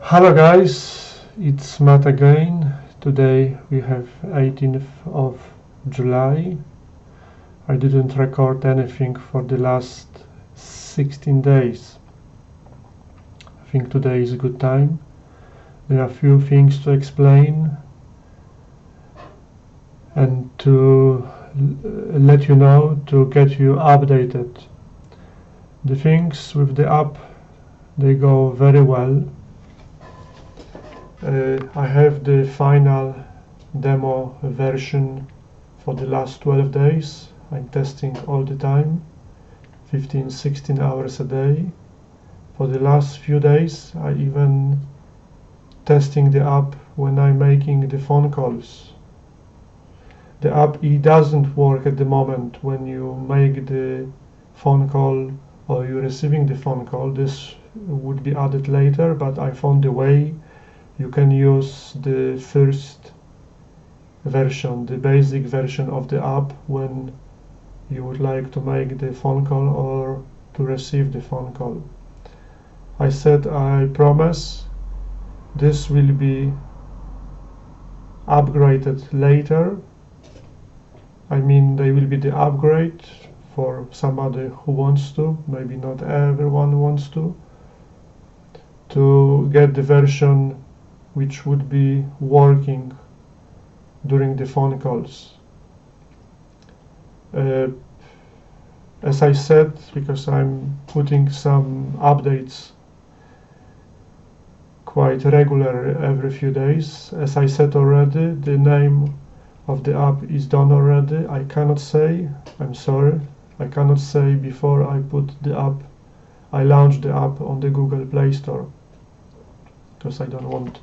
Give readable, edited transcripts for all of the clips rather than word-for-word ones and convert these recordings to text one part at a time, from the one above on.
Hello guys, it's Matt again. Today we have 18th of July. I didn't record anything for the last 16 days. I think today is a good time. There are a few things to explain and to let you know, to get you updated. The things with the app, they go very well. I have the final demo version for the last 12 days. I'm testing all the time, 15-16 hours a day. For the last few days, I even testing the app when I'm making the phone calls. The app, it doesn't work at the moment when you make the phone call or you're receiving the phone call. This would be added later, but I found a way. You can use the first version, the basic version of the app when you would like to make the phone call or to receive the phone call. I said I promise this will be upgraded later. I mean, they will be the upgrade for somebody who wants to, maybe not everyone wants to get the version which would be working during the phone calls. As I said, because I'm putting some updates quite regular every few days, as I said already, the name of the app is done already. I cannot say, I'm sorry, I cannot say before I put the app, I launch the app on the Google Play Store, because I don't want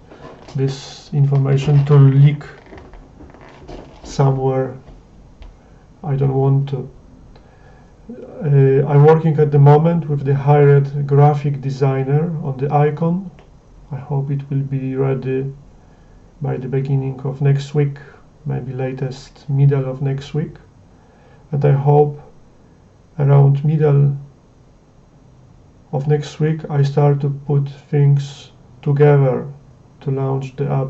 this information to leak somewhere. I don't want to. I'm working at the moment with the hired graphic designer on the icon. I hope it will be ready by the beginning of next week, maybe latest middle of next week. And I hope around middle of next week I start to put things together to launch the app.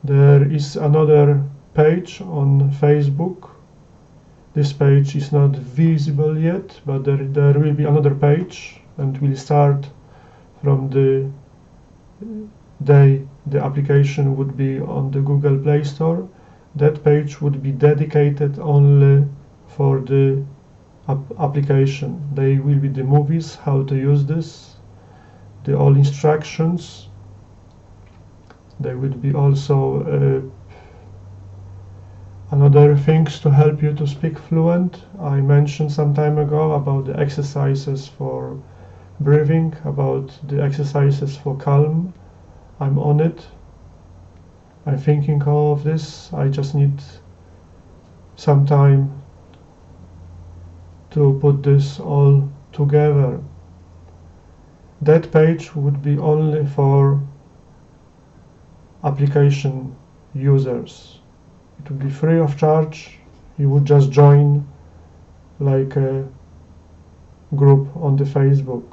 There is another page on Facebook. This page is not visible yet, but there will be another page, and will start from the day the application would be on the Google Play Store. That page would be dedicated only for the application. They will be the movies, how to use this, the all instructions. There would be also another things to help you to speak fluent. I mentioned some time ago about the exercises for breathing, about the exercises for calm. I'm on it. I'm thinking of this. I just need some time to put this all together. That page would be only for application users. It would be free of charge. You would just join like a group on the Facebook.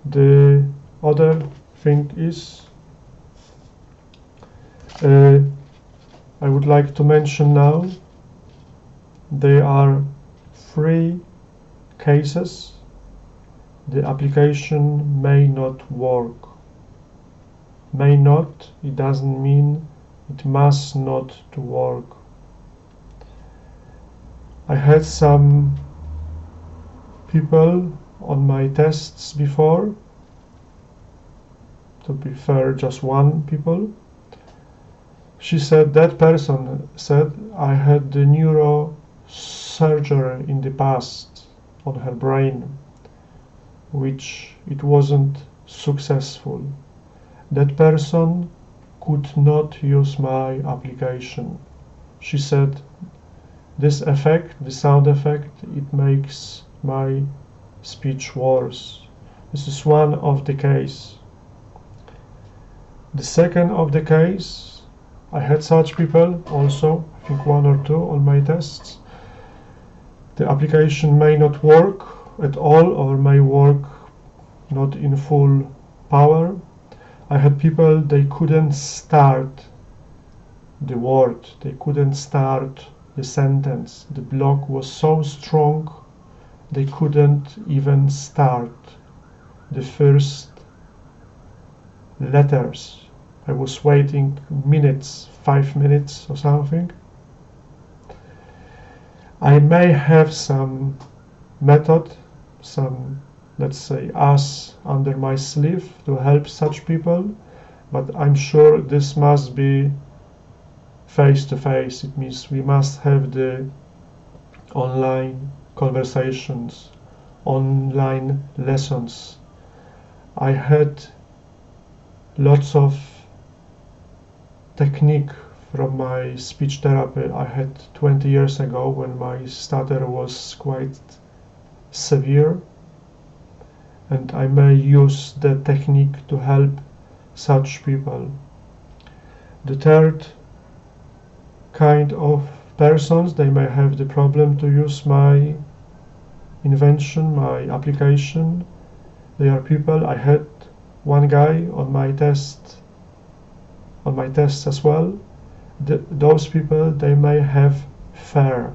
The other thing is I would like to mention now there are 3 cases the application may not work. May not, it doesn't mean it must not to work. I had some people on my tests before, to be fair, just one people. She said, that person said, I had the neurosurgery in the past on her brain, which it wasn't successful. That person could not use my application. She said, this effect, the sound effect, it makes my speech worse. This is one of the case. The second of the case, I had such people also, I think 1 or 2 on my tests. The application may not work at all or may work not in full power. I had people, they couldn't start the word, they couldn't start the sentence. The block was so strong, they couldn't even start the first letters. I was waiting minutes, 5 minutes or something. I may have some method, some, let's say, ass under my sleeve to help such people, but I'm sure this must be face to face. It means we must have the online conversations, online lessons. I had lots of technique from my speech therapy I had 20 years ago when my stutter was quite severe, and I may use the technique to help such people. The third kind of persons, they may have the problem to use my invention, my application. They are people, I had one guy on my tests as well. Those people, they may have fear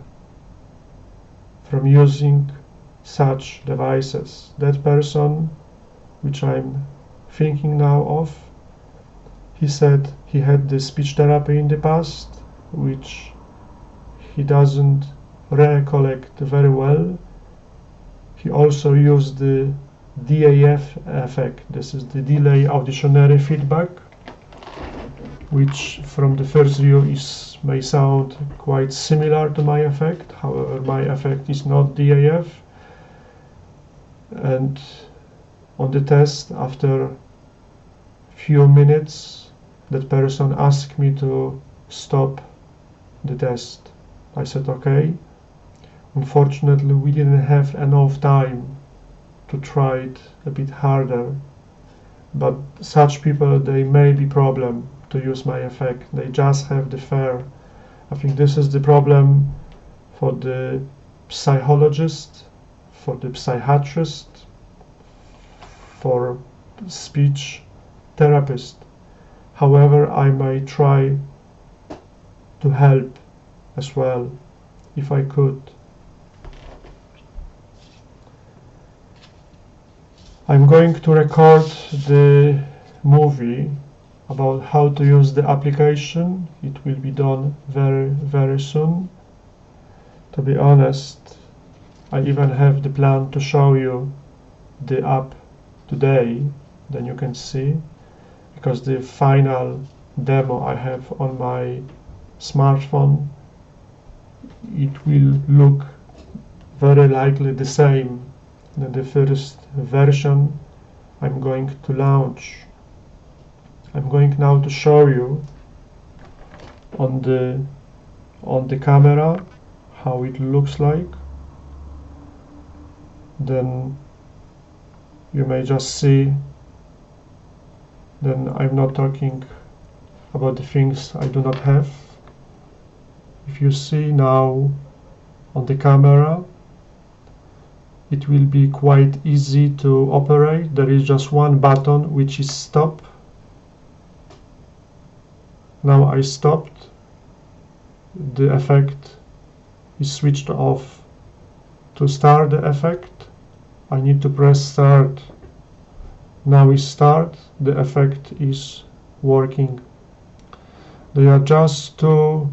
from using such devices. That person, which I'm thinking now of, he said he had the speech therapy in the past, which he doesn't recollect very well. He also used the DAF effect. This is the delay auditionary feedback, which from the first view may sound quite similar to my effect. However, my effect is not DAF. And on the test, after few minutes, that person asked me to stop the test. I said okay. Unfortunately, we didn't have enough time to try it a bit harder, but such people, they may be problem to use my effect. They just have the fear. I think this is the problem for the psychologist, for the psychiatrist, for speech therapist. However, I may try to help as well if I could. I'm going to record the movie about how to use the application. It will be done very soon. To be honest, I even have the plan to show you the app today, then you can see, because the final demo I have on my smartphone, it will look very likely the same than the first version I'm going to launch. I'm going now to show you on the camera how it looks like. Then you may just see, then I'm not talking about the things I do not have. If you see now on the camera, it will be quite easy to operate. There is just one button, which is stop. Now I stopped. The effect is switched off. To start the effect, I need to press start. Now we start. The effect is working. There are just two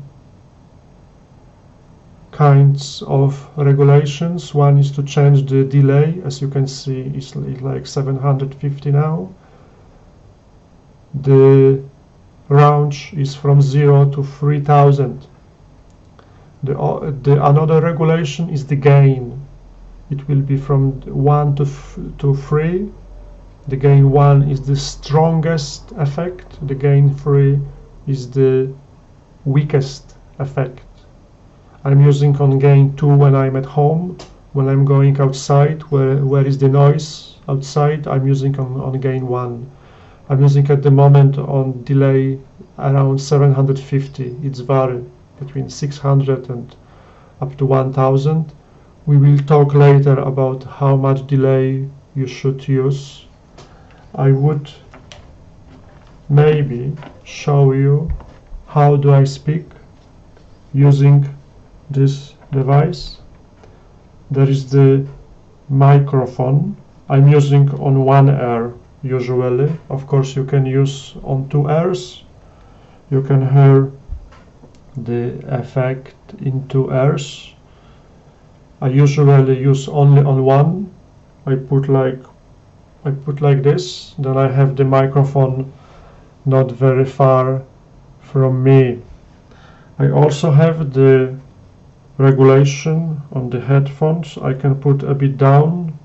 kinds of regulations. One is to change the delay. As you can see, it's like 750 now. The range is from 0 to 3000. The another regulation is the gain. It will be from 1 to 3. The gain 1 is the strongest effect. The gain 3 is the weakest effect. I'm using on gain 2 when I'm at home. When I'm going outside, where is the noise outside, I'm using on gain 1. I'm using at the moment on delay around 750. It's vary between 600 and up to 1000. We will talk later about how much delay you should use. I would maybe show you how do I speak using this device. There is the microphone. I'm using on one ear usually. Of course you can use on two ears. You can hear the effect in two ears. I usually use only on one. I put like this, then I have the microphone not very far from me. I also have the regulation on the headphones. I can put a bit down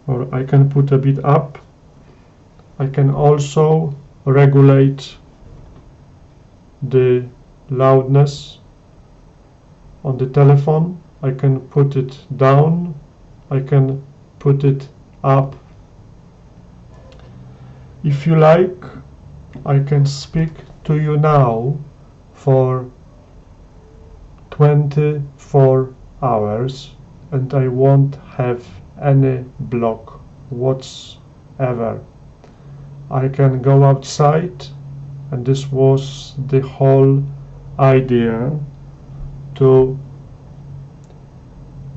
or I can put a bit up. I can also regulate the loudness on the telephone. I can put it down, I can put it up. If you like, I can speak to you now for 24 hours and I won't have any block whatsoever. I can go outside, and this was the whole idea, to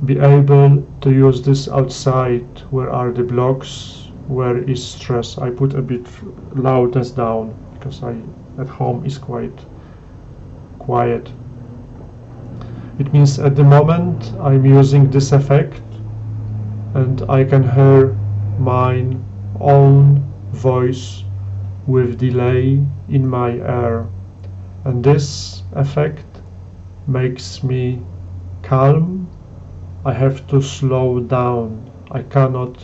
be able to use this outside. Where are the blocks? Where is stress? I put a bit loudness down because at home is quite quiet. It means at the moment I'm using this effect and I can hear my own voice with delay in my ear, and this effect makes me calm. I have to slow down. I cannot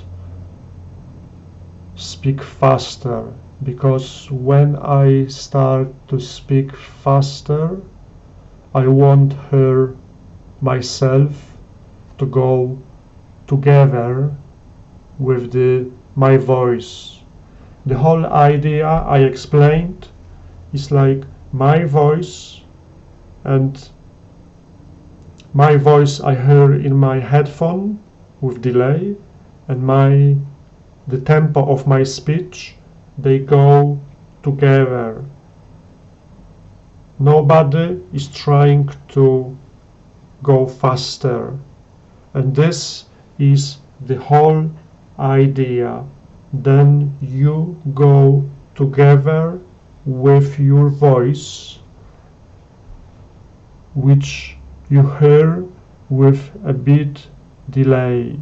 speak faster, because when I start to speak faster I won't hear myself to go together with my voice. The whole idea I explained is like my voice, and my voice I hear in my headphone with delay, and the tempo of my speech, they go together. Nobody is trying to go faster, and this is the whole idea. Then you go together with your voice, which you hear with a bit delay.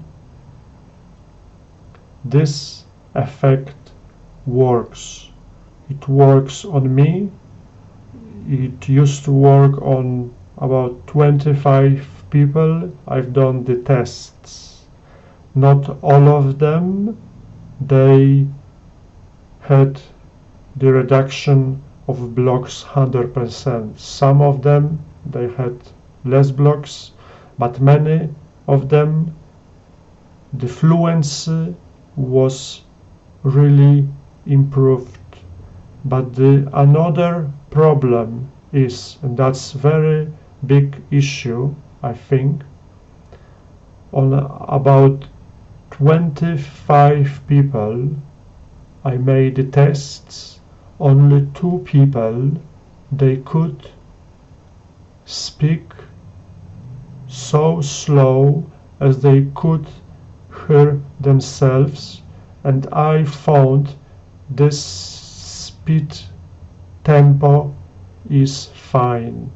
This effect works. It works on me. It used to work on about 25 people. I've done the tests. Not all of them, they had the reduction of blocks 100%. Some of them, they had less blocks, but many of them, the fluency was really improved. But another problem is, and that's very big issue, I think, on about 25 people I made the tests, only 2 people, they could speak so slow as they could hear themselves, and I found this speed tempo is fine.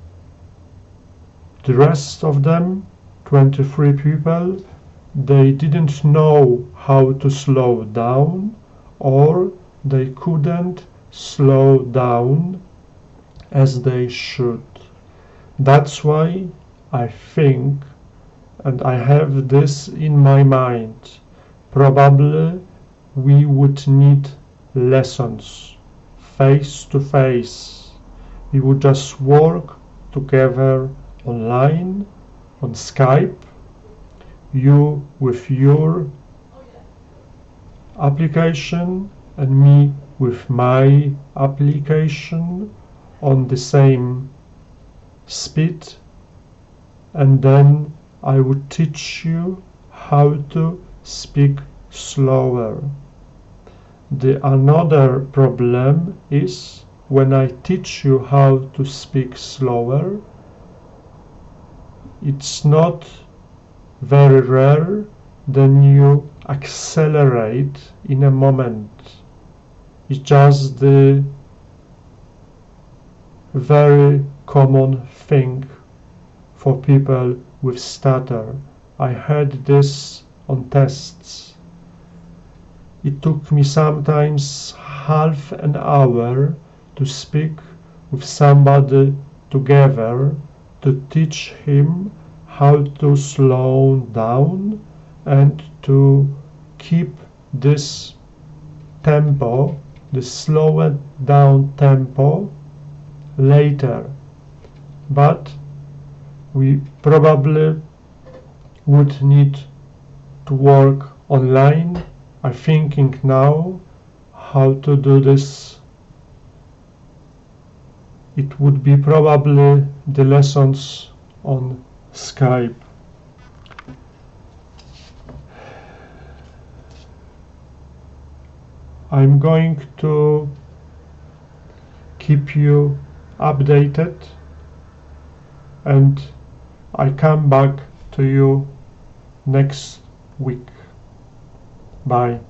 The rest of them, 23 people, they didn't know how to slow down, or they couldn't slow down as they should. That's why I think, and I have this in my mind, probably we would need lessons face to face. We would just work together online, on Skype, you with your application and me with my application on the same speed, and then I would teach you how to speak slower. The another problem is when I teach you how to speak slower, it's not very rare then you accelerate in a moment. It's just the very common thing for people with stutter. I heard this on tests. It took me sometimes half an hour to speak with somebody together to teach him how to slow down and to keep this tempo, the slowed down tempo later. But we probably would need to work online. I'm thinking now how to do this. It would be probably the lessons on Skype. I'm going to keep you updated and I come back to you next week. Bye.